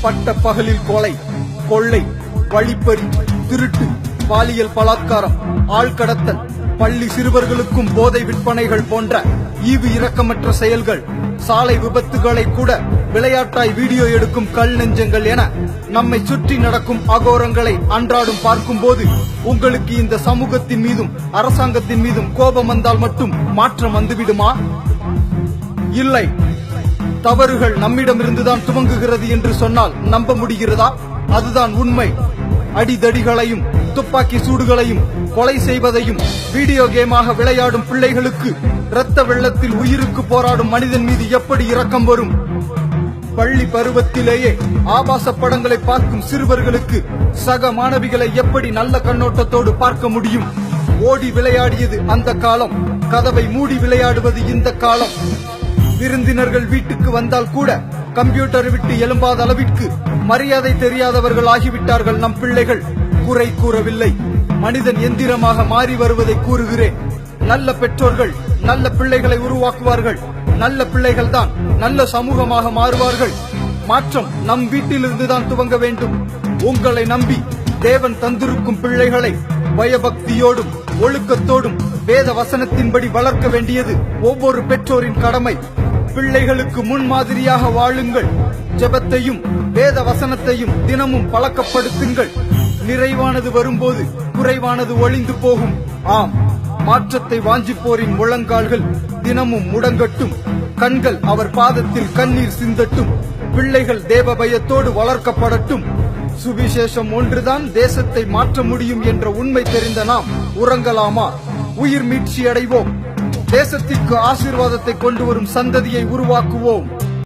பட்ட பகலில் கொலை, கொள்ளை, வழிப்பறி, திருட்டு, பாலியல் பலாத்காரம், ஆழ்கடத்தல், பள்ளி சிறுவர்களுக்கும் போதை விற்பனைகள் போன்ற ஈவு இரக்கமற்ற செயல்கள், சாலை விபத்துகளை கூட விளையாட்டாய் வீடியோ எடுக்கும் கல் நெஞ்சங்கள் என நம்மை சுற்றி நடக்கும் அகோரங்களை அன்றாடம் பார்க்கும்போது உங்களுக்கு இந்த சமூகத்தின் மீதும் அரசாங்கத்தின் மீதும் கோபம் வந்தால் மட்டும் மாற்றம் வந்துவிடுமா? இல்லை. தவறுகள் நம்மிடமிருந்துதான் துவங்குகிறது என்று சொன்னால் நம்ப முடிகிறதா? அதுதான் உண்மை. அடிதடிகளையும் துப்பாக்கி சூடுகளையும் கொலை செய்வதையும் வீடியோ கேமாக விளையாடும் பிள்ளைகளுக்கு இரத்த வெள்ளத்தில் உயிருக்கு போராடும் மனிதன் மீது எப்படி இரக்கம் வரும்? பள்ளி பருவத்திலேயே ஆபாச படங்களை பார்க்கும் சிறுவர்களுக்கு சக மாணவிகளை எப்படி நல்ல கண்ணோட்டத்தோடு பார்க்க முடியும்? ஓடி விளையாடியது அந்த காலம், கதவை மூடி விளையாடுவது இந்த காலம். விருந்தினர்கள் வீட்டுக்கு வந்தால் கூட கம்ப்யூட்டர் விட்டு எழும்பாத அளவிற்கு மரியாதை தெரியாதவர்கள் ஆகிவிட்டார்கள் நம் பிள்ளைகள். குறை கூறவில்லை, மனிதன் எந்திரமாக மாறி வருவதை கூறுகிறேன். நல்ல பெற்றோர்கள் நல்ல பிள்ளைகளை உருவாக்குவார்கள். நல்ல பிள்ளைகள் தான் நல்ல சமூகமாக மாறுவார்கள். மாற்றம் நம் வீட்டிலிருந்துதான் துவங்க வேண்டும். உங்களை நம்பி தேவன் தந்திருக்கும் பிள்ளைகளை பயபக்தியோடும் ஒழுக்கத்தோடும் வேத வசனத்தின்படி வளர்க்க வேண்டியது ஒவ்வொரு பெற்றோரின் கடமை. பிள்ளைகளுக்கு முன்மாதிரியாக வாழுங்கள். ஜெபத்தையும் வேத வசனத்தையும் தினமும் பழக்கப்படுத்துங்கள். நிறைவானது வரும்போது குறைவானது ஒளிந்து போகும். ஆம், மாற்றத்தை வாஞ்சிப்போரின் முழங்கால்கள் தினமும் முடங்கட்டும். கண்கள் அவர் பாதத்தில் கண்ணீர் சிந்தட்டும். பிள்ளைகள் தேவ பயத்தோடு வளர்க்கப்படட்டும். சுவிசேஷம் ஒன்றுதான் தேசத்தை மாற்ற முடியும் என்ற உண்மை தெரிந்த நாம் உறங்கலாமா? உயிர் மீட்சி அடைவோம். தேசத்திற்கு ஆசீர்வாதத்தை கொண்டு வரும் சந்ததியை உருவாக்குவோம்.